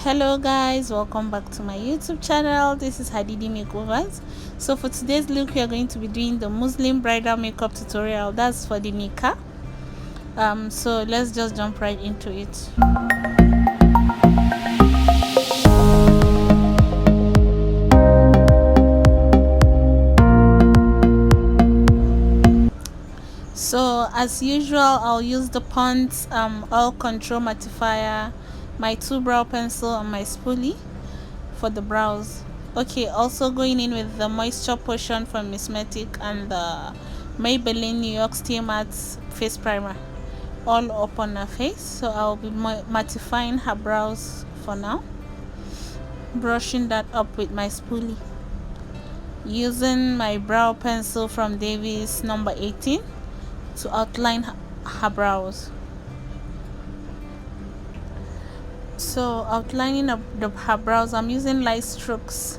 Hello guys, welcome back to my YouTube channel. This is hadeedeemakeovers. So for today's look, we are going to be doing the Muslim bridal makeup tutorial. That's for the Nikkah. So let's just jump right into it. So as usual, I'll use the Pond's oil control mattifier, my 2 brow pencil, and my spoolie for the brows. Okay, also going in with the moisture potion from Mismetic and the Maybelline New York Stay Matte face primer, all up on her face. So I'll be mattifying her brows for now, brushing that up with my spoolie, using my brow pencil from Davis number 18 to outline her brows. So outlining her brows, I'm using light strokes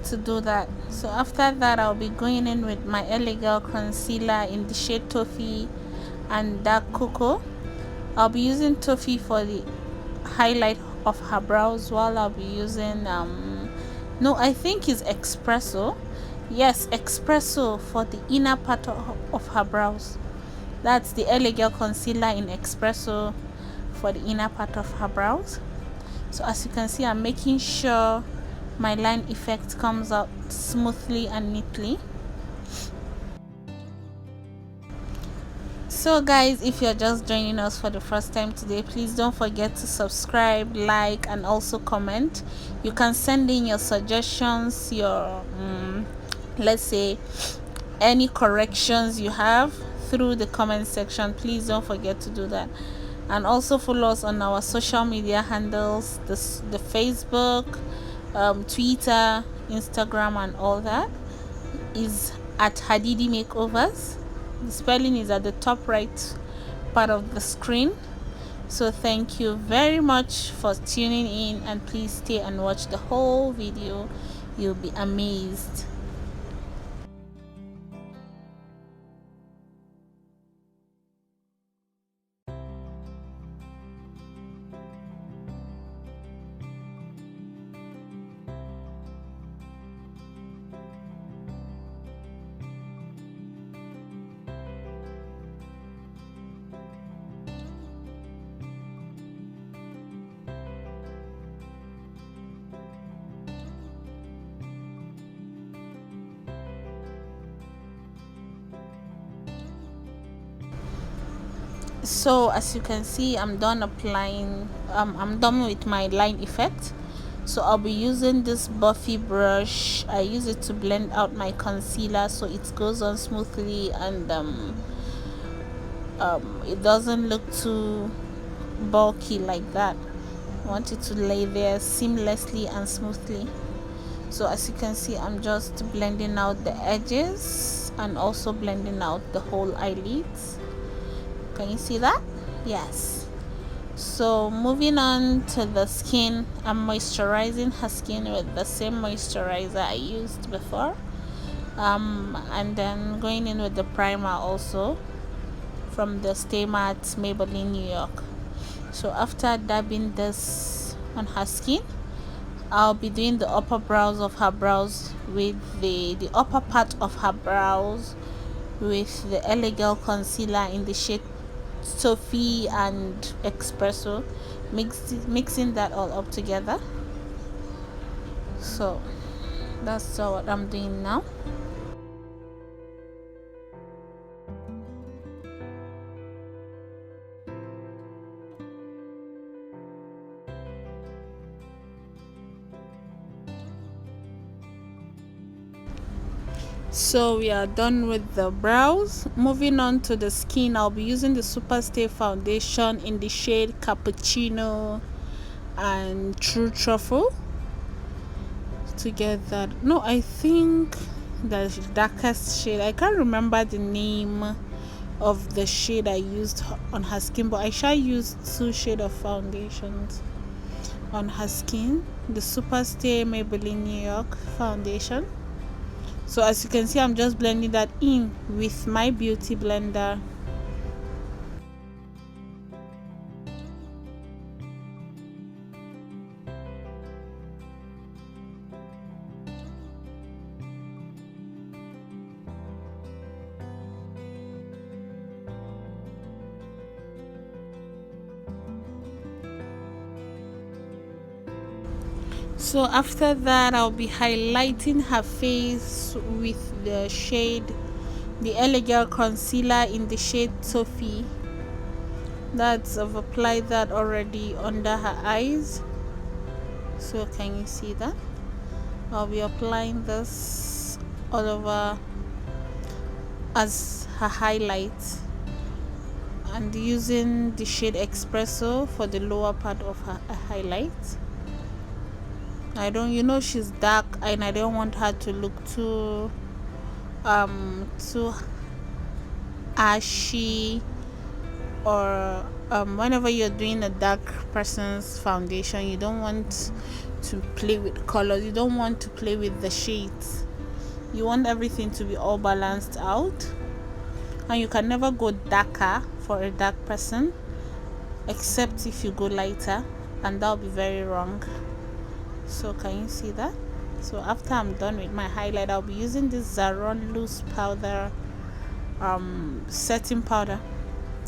to do that. So after that, I'll be going in with my Elegant concealer in the shade Toffee and Dark Cocoa. I'll be using Toffee for the highlight of her brows, while I'll be using no, I think it's Espresso. Yes, Espresso for the inner part of her brows. That's the Elegant concealer in Espresso for the inner part of her brows. So as you can see, I'm making sure my line effect comes out smoothly and neatly. So guys, if you're just joining us for the first time today, please don't forget to subscribe, like, and also comment. You can send in your suggestions, your let's say any corrections you have through the comment section. Please don't forget to do that. And also follow us on our social media handles, the Facebook, Twitter, Instagram, and all that is at hadeedeemakeovers. The spelling is at the top right part of the screen. So thank you very much for tuning in, and please stay and watch the whole video. You'll be amazed. So as you can see, I'm done applying, I'm done with my line effect. So I'll be using this Buffy brush. I use it to blend out my concealer so it goes on smoothly, and it doesn't look too bulky like that. I want it to lay there seamlessly and smoothly. So as you can see, I'm just blending out the edges and also blending out the whole eyelids. Can you see that? Yes. So moving on to the skin, I'm moisturizing her skin with the same moisturizer I used before, and then going in with the primer also from the Stay Matte Maybelline New York. So after dabbing this on her skin, I'll be doing the upper brows of her brows with the upper part of her brows with the Elegant concealer in the shade Toffee and Espresso, mixing that all up together. So that's what I'm doing now. So we are done with the brows. Moving on to the skin, I'll be using the Superstay foundation in the shade Cappuccino and True Truffle to get that. No, I think the darkest shade, I can't remember the name of the shade I used on her skin, but I shall use 2 shades of foundations on her skin. The Superstay Maybelline New York foundation. So as you can see, I'm just blending that in with my beauty blender. So after that, I'll be highlighting her face with the shade, the Elegant concealer in the shade Sophie. I've applied that already under her eyes. So can you see that? I'll be applying this all over as her highlight, and using the shade Espresso for the lower part of her highlight. She's dark, and I don't want her to look too ashy, or whenever you're doing a dark person's foundation, you don't want to play with colors, you don't want to play with the shades, you want everything to be all balanced out. And you can never go darker for a dark person except if you go lighter, and that'll be very wrong. So can you see that? So after I'm done with my highlight, I'll be using this Zaron loose powder, setting powder,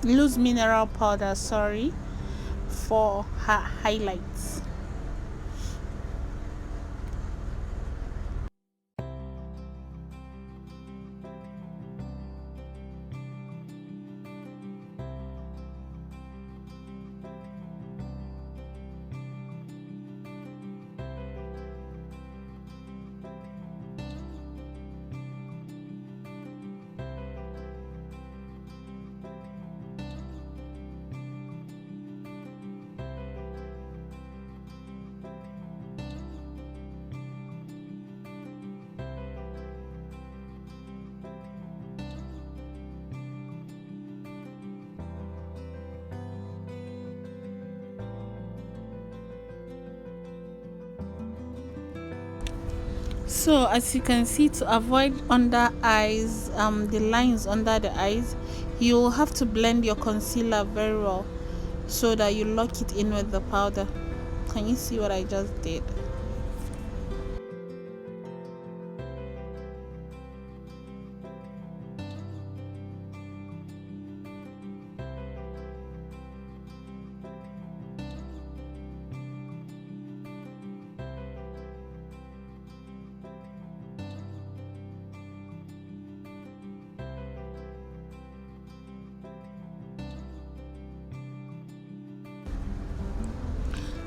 loose mineral powder, sorry, for her highlights. So as you can see, to avoid under eyes, the lines under the eyes, you'll have to blend your concealer very well so that you lock it in with the powder. Can you see what I just did?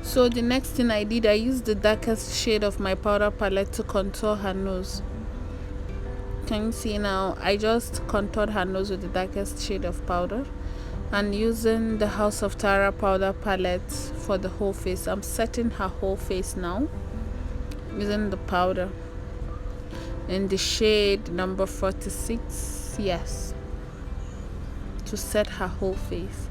So the next thing I did, I used the darkest shade of my powder palette to contour her nose. Can you see now? I just contoured her nose with the darkest shade of powder, and using the House of Tara powder palette for the whole face. I'm setting her whole face now using the powder in the shade number 46, yes, to set her whole face.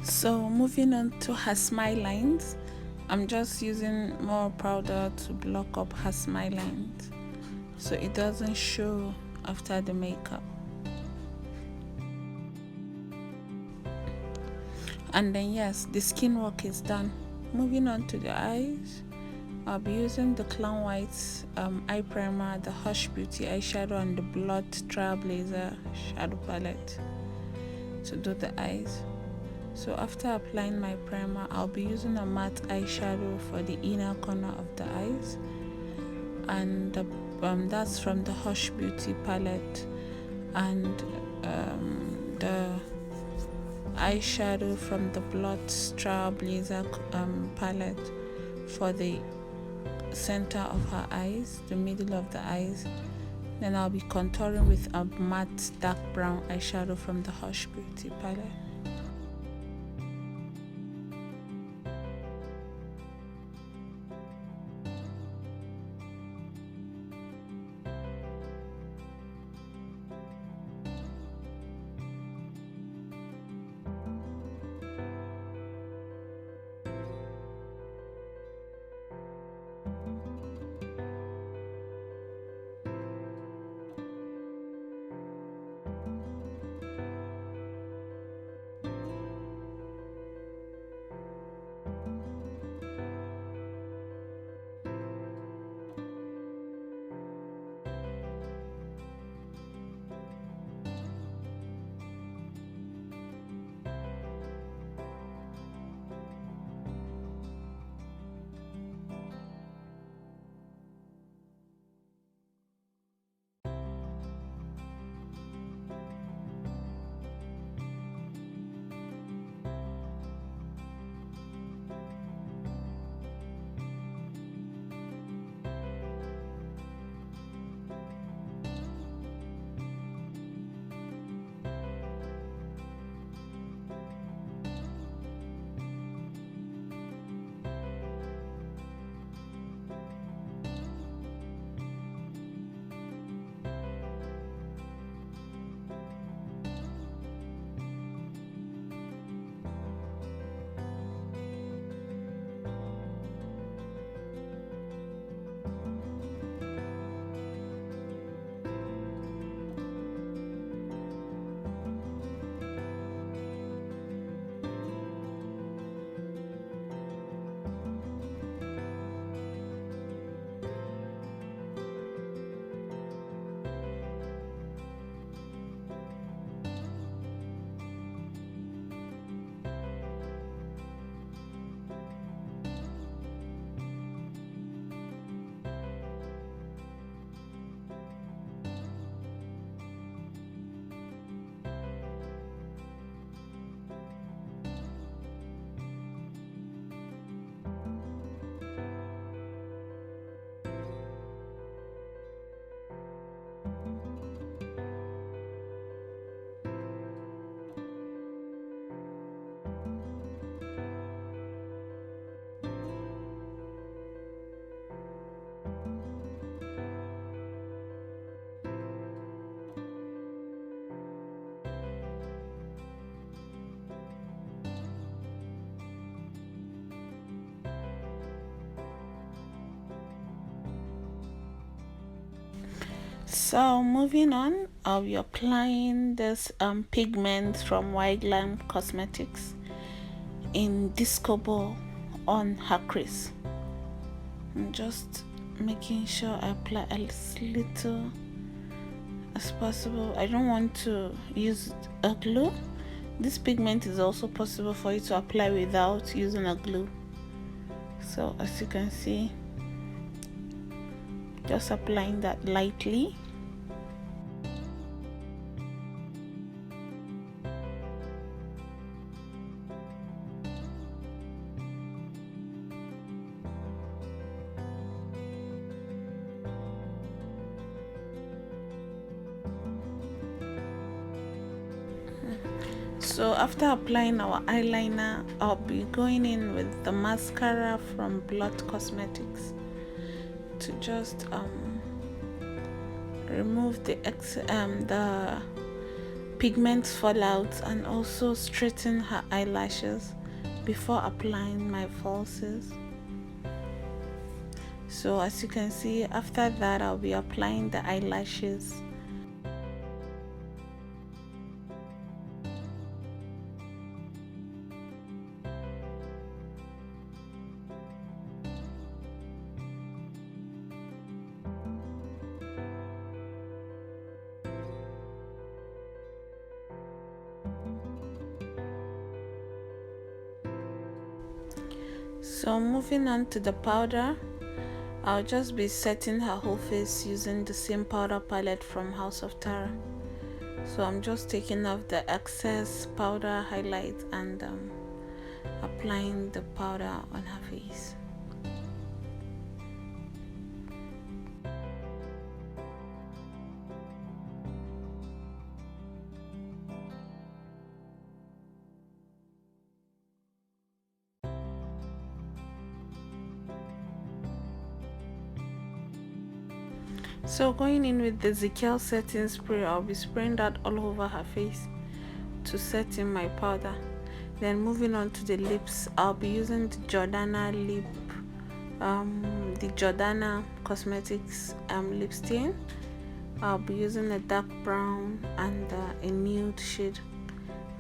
So moving on to her smile lines, I'm just using more powder to block up her smile lines so it doesn't show after the makeup. And then yes, the skin work is done. Moving on to the eyes, I'll be using the Clown White eye primer, the Hush Beauty eyeshadow, and the Blood Trailblazer shadow palette to do the eyes. So after applying my primer, I'll be using a matte eyeshadow for the inner corner of the eyes, and that's from the Hush Beauty palette, and the eyeshadow from the Blood Trailblazer palette for the center of her eyes, the middle of the eyes. Then I'll be contouring with a matte dark brown eyeshadow from the Hush Beauty palette. So moving on, I'll be applying this pigment from White Glam Cosmetics in disco ball on her crease. I'm just making sure I apply as little as possible. I don't want to use a glue. This pigment is also possible for you to apply without using a glue. So as you can see, just applying that lightly. So after applying our eyeliner, I'll be going in with the mascara from Blood Cosmetics to just remove the pigment fallout and also straighten her eyelashes before applying my falsies. So as you can see, after that I'll be applying the eyelashes. So moving on to the powder, I'll just be setting her whole face using the same powder palette from House of Tara. So I'm just taking off the excess powder highlight and applying the powder on her face. So going in with the Zikel setting spray, I'll be spraying that all over her face to set in my powder. Then moving on to the lips, I'll be using the Jordana Cosmetics lip stain. I'll be using a dark brown and a nude shade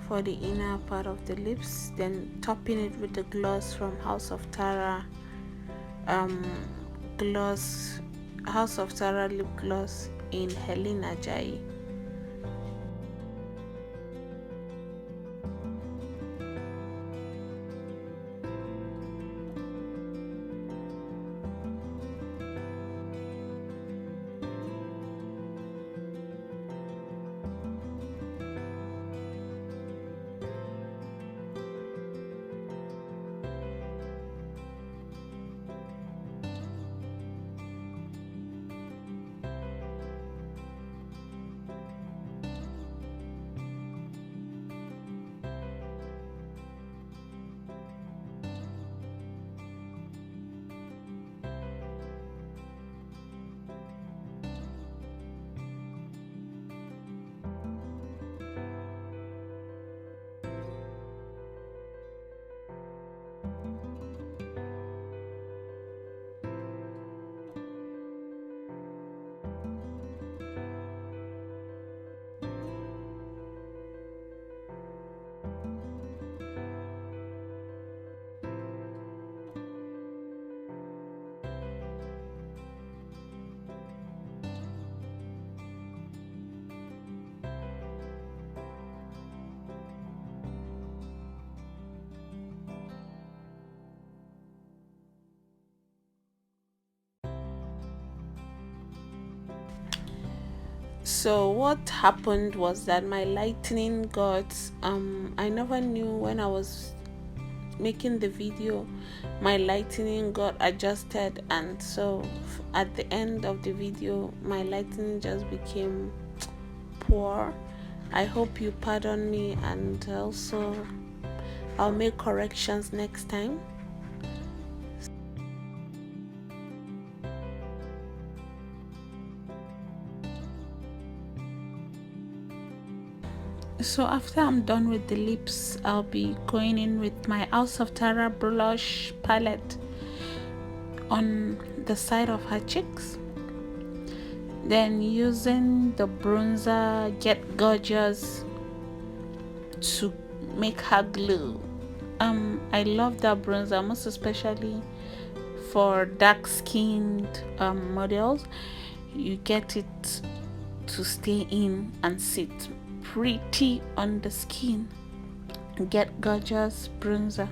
for the inner part of the lips, then topping it with the gloss from House of Tara lip gloss in Helena Jai. So what happened was that my lightning got I never knew when I was making the video my lightning got adjusted, and so at the end of the video my lightning just became poor. I hope you pardon me, and also I'll make corrections next time. So after I'm done with the lips, I'll be going in with my House of Tara blush palette on the side of her cheeks. Then using the bronzer Get Gorgeous to make her glow. I love that bronzer, most especially for dark skinned models. You get it to stay in and sit pretty on the skin. Get Gorgeous bronzer.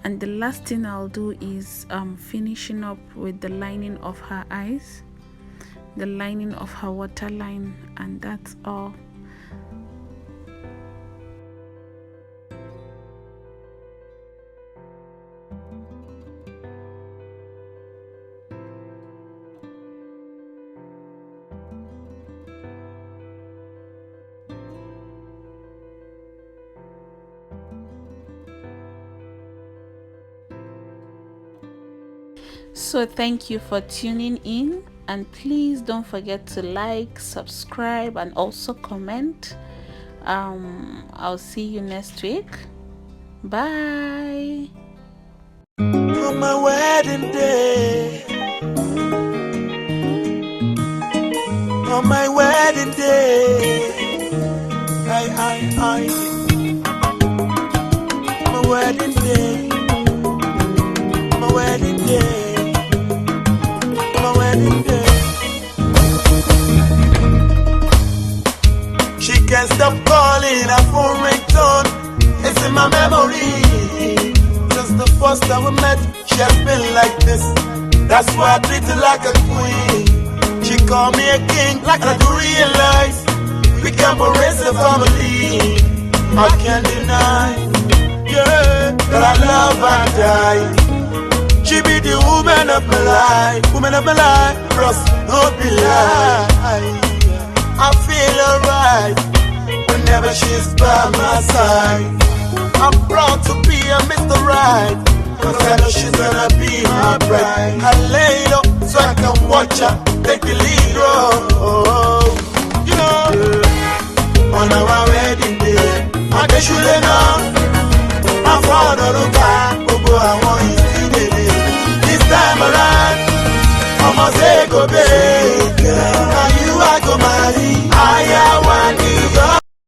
And the last thing I'll do is finishing up with the lining of her eyes, the lining of her waterline, and that's all. So thank you for tuning in, and please don't forget to like, subscribe, and also comment. I'll see you next week. Bye. On my wedding day, on my wedding day, my wedding day, my wedding day. She can't stop calling, her phone ringtone. It's in my memory. Since the first time we met, she has been like this. That's why I treat her like a queen. She called me a king, like I do realize we can raise a family. I can't deny, yeah, that I love and die. She be the woman of my life, trust, no be lie. I feel alright whenever she's by my side. I'm proud to be a Mr. Right, cause I know she's gonna be my bride. I lay low so I can watch her take the lead role.